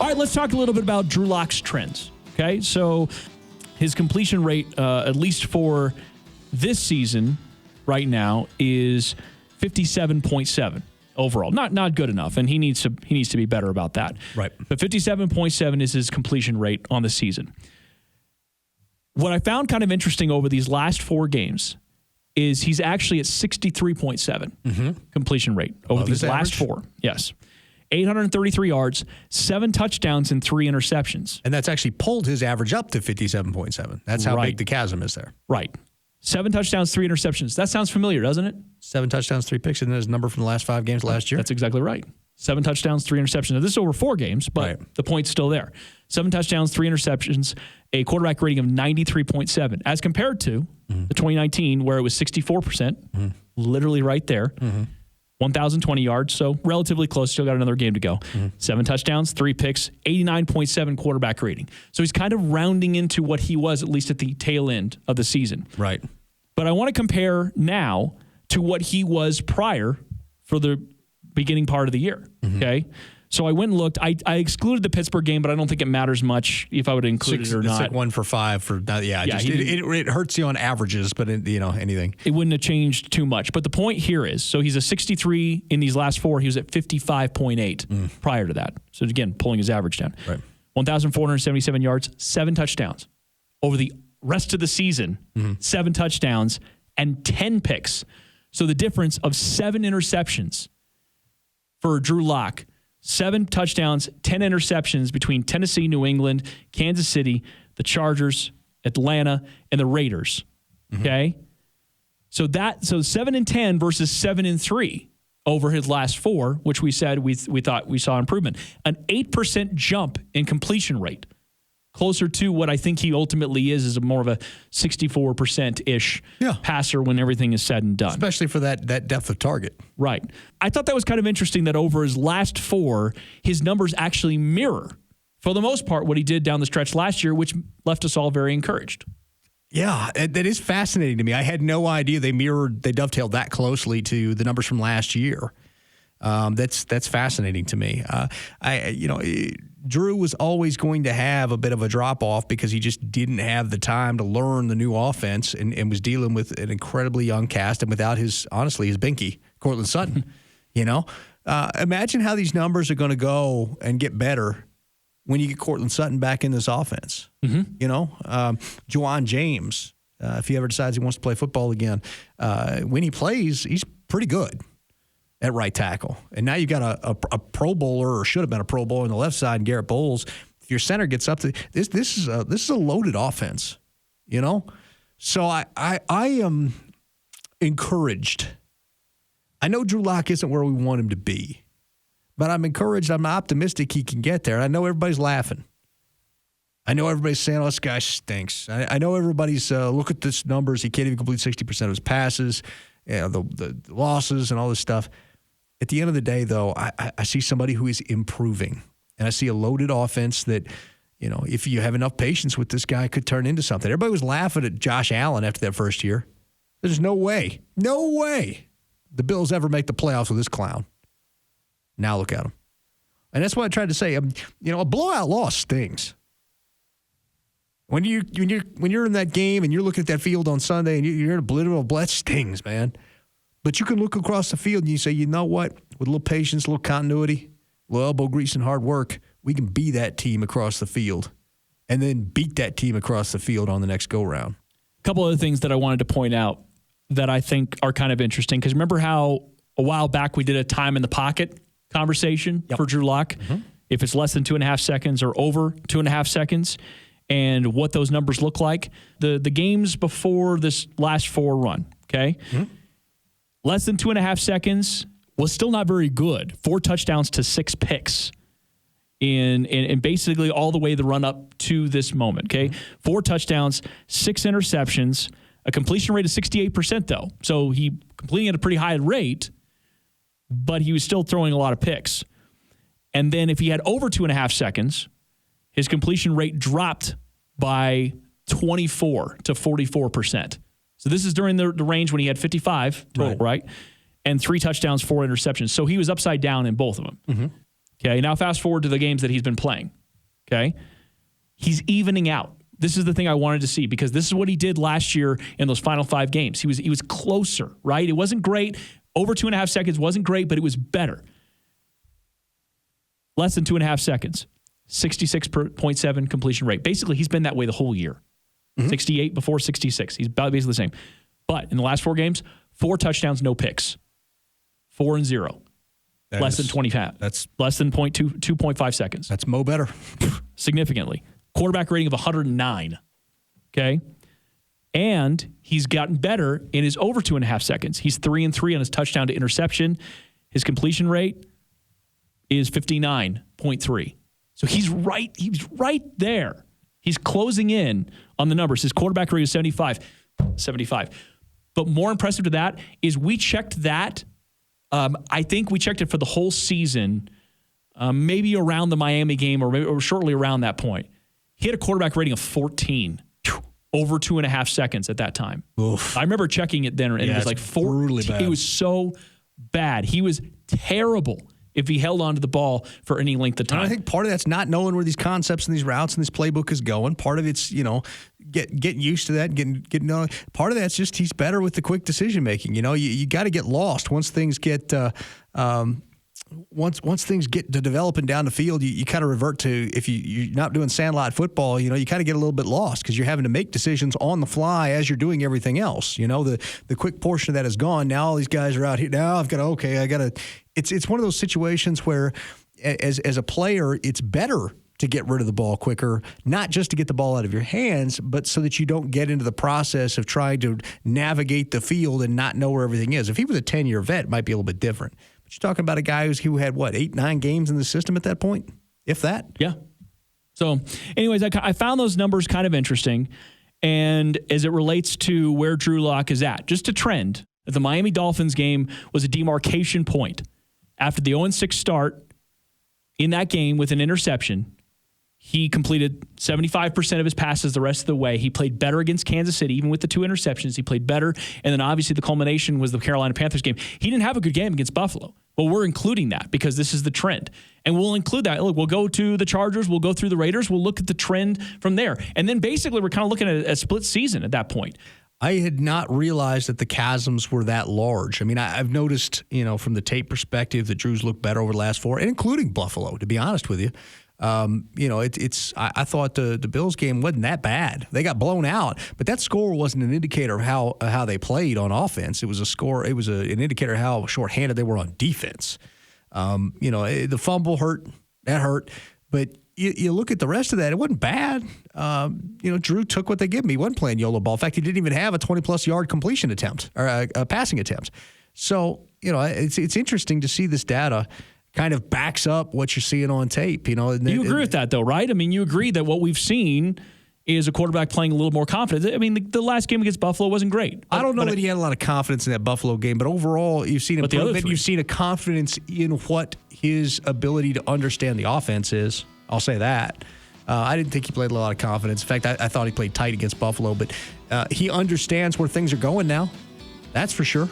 All right, let's talk a little bit about Drew Lock's trends. Okay, so his completion rate, at least for this season right now, is 57.7 overall. Not good enough, and he needs to be better about that. Right. But 57.7 is his completion rate on the season. What I found kind of interesting over these last 4 games is he's actually at 63.7 completion rate over these last 4. Yes. 833 yards, 7 touchdowns, and 3 interceptions. And that's actually pulled his average up to 57.7. That's how big the chasm is there. Right. 7 touchdowns, 3 interceptions. That sounds familiar, doesn't it? 7 touchdowns, 3 picks, and his number from the last 5 games last year. That's exactly right. 7 touchdowns, 3 interceptions. Now, this is over 4 games, but the point's still there. 7 touchdowns, 3 interceptions, a quarterback rating of 93.7, as compared to the 2019, where it was 64%, literally right there. 1,020 yards, so relatively close. Still got another game to go. 7 touchdowns, 3 picks, 89.7 quarterback rating. So he's kind of rounding into what he was, at least at the tail end of the season. Right. But I want to compare now to what he was prior for the beginning part of the year. Okay. So I went and looked. I excluded the Pittsburgh game, but I don't think it matters much if I would include it or not. It's like 1 for 5 for it hurts you on averages, but anything. It wouldn't have changed too much. But the point here is, so he's a 63 in these last 4. He was at 55.8 prior to that. So again, pulling his average down. Right. 1,477 yards, 7 touchdowns. Over the rest of the season, 7 touchdowns and 10 picks. So the difference of 7 interceptions for Drew Lock. 7 touchdowns, 10 interceptions between Tennessee, New England, Kansas City, the Chargers, Atlanta, and the Raiders. Okay? So 7-10 versus 7-3 over his last 4, which we said we thought we saw improvement. An 8% jump in completion rate. Closer to what I think he ultimately is more of a 64%-ish passer when everything is said and done. Especially for that depth of target. Right. I thought that was kind of interesting that over his last 4, his numbers actually mirror, for the most part, what he did down the stretch last year, which left us all very encouraged. Yeah, that is fascinating to me. I had no idea they dovetailed that closely to the numbers from last year. That's fascinating to me. Drew was always going to have a bit of a drop-off because he just didn't have the time to learn the new offense and was dealing with an incredibly young cast and without his binky, Cortland Sutton. Imagine how these numbers are going to go and get better when you get Cortland Sutton back in this offense. Juwan James, if he ever decides he wants to play football again, when he plays, he's pretty good at right tackle. And now you've got a Pro Bowler, or should have been a Pro Bowler on the left side, Garrett Bowles. If your center gets up to this is a loaded offense, So I am encouraged. I know Drew Lock isn't where we want him to be, but I'm encouraged. I'm optimistic he can get there. And I know everybody's laughing. I know everybody's saying, "Oh, this guy stinks." I know everybody's look at this numbers. He can't even complete 60% of his passes. The losses and all this stuff. At the end of the day, though, I see somebody who is improving. And I see a loaded offense that, if you have enough patience with this guy, could turn into something. Everybody was laughing at Josh Allen after that first year. There's no way the Bills ever make the playoffs with this clown. Now look at him. And that's what I tried to say. A blowout loss stings. When you're in that game and you're looking at that field on Sunday and you're in a literal that stings, man. But you can look across the field and you say, you know what? With a little patience, a little continuity, a little elbow grease and hard work, we can be that team across the field and then beat that team across the field on the next go-round. A couple other things that I wanted to point out that I think are kind of interesting, because remember how a while back we did a time in the pocket conversation for Drew Lock? If it's less than 2.5 seconds or over 2.5 seconds, and what those numbers look like. The games before this last 4 run, okay? Less than 2.5 seconds was still not very good. 4 touchdowns to 6 picks in basically all the way the run up to this moment, okay? 4 touchdowns, 6 interceptions, a completion rate of 68% though. So he completing at a pretty high rate, but he was still throwing a lot of picks. And then if he had over 2.5 seconds, his completion rate dropped by 24 to 44%. So this is during the range when he had 55 total, right? And 3 touchdowns, 4 interceptions. So he was upside down in both of them. Okay, now fast forward to the games that he's been playing. Okay, he's evening out. This is the thing I wanted to see because this is what he did last year in those final 5 games. He was closer, right? It wasn't great. Over 2.5 seconds wasn't great, but it was better. Less than 2.5 seconds. 66.7 completion rate. Basically, he's been that way the whole year. 68 before 66. He's basically the same. But in the last 4 games, 4 touchdowns, no picks. 4 and 0. Less than 25. That's less than 2.5 seconds. That's Mo better. Significantly. Quarterback rating of 109. Okay. And he's gotten better in his over 2.5 seconds. He's 3 and 3 on his touchdown to interception. His completion rate is 59.3. So he's right there. He's closing in on the numbers. His quarterback rating is 75. But more impressive to that is we checked that. I think we checked it for the whole season, maybe around the Miami game or shortly around that point. He had a quarterback rating of 14, over 2.5 seconds at that time. Oof. I remember checking it then, and it was like 14. It was so bad. He was terrible if he held on to the ball for any length of time. And I think part of that's not knowing where these concepts and these routes and this playbook is going. Part of it's, getting used to that, getting knowing. Part of that's just he's better with the quick decision making. You got to get lost once things get once things get to developing down the field. You kind of revert to if you're not doing sandlot football. You kind of get a little bit lost because you're having to make decisions on the fly as you're doing everything else. The quick portion of that is gone. Now all these guys are out here. Now I got to. It's one of those situations where, as a player, it's better to get rid of the ball quicker, not just to get the ball out of your hands, but so that you don't get into the process of trying to navigate the field and not know where everything is. If he was a 10-year vet, it might be a little bit different. But you're talking about a guy who had, 8-9 games in the system at that point, if that? Yeah. So, anyways, I found those numbers kind of interesting. And as it relates to where Drew Lock is at, just a trend, the Miami Dolphins game was a demarcation point. After the 0-6 start in that game with an interception, he completed 75% of his passes the rest of the way. He played better against Kansas City, even with the 2 interceptions. He played better. And then obviously the culmination was the Carolina Panthers game. He didn't have a good game against Buffalo. But we're including that because this is the trend. And we'll include that. Look, we'll go to the Chargers. We'll go through the Raiders. We'll look at the trend from there. And then basically we're kind of looking at a split season at that point. I had not realized that the chasms were that large. I mean, I've noticed, from the tape perspective that Drew's looked better over the last 4, and including Buffalo, to be honest with you. I thought the Bills game wasn't that bad. They got blown out, but that score wasn't an indicator of how they played on offense. It was a score. It was an indicator of how shorthanded they were on defense. The fumble hurt. That hurt. But you look at the rest of that, it wasn't bad. Drew took what they gave him. He wasn't playing YOLO ball. In fact, he didn't even have a 20-plus yard completion attempt or a passing attempt. So, it's interesting to see this data kind of backs up what you're seeing on tape. You agree with that, though, right? I mean, you agree that what we've seen is a quarterback playing a little more confident. I mean, the last game against Buffalo wasn't great. I don't know that he had a lot of confidence in that Buffalo game, but overall, you've seen improvement. You've seen a confidence in what his ability to understand the offense is. I'll say that. I didn't think he played a lot of confidence. In fact, I thought he played tight against Buffalo, but he understands where things are going now. That's for sure.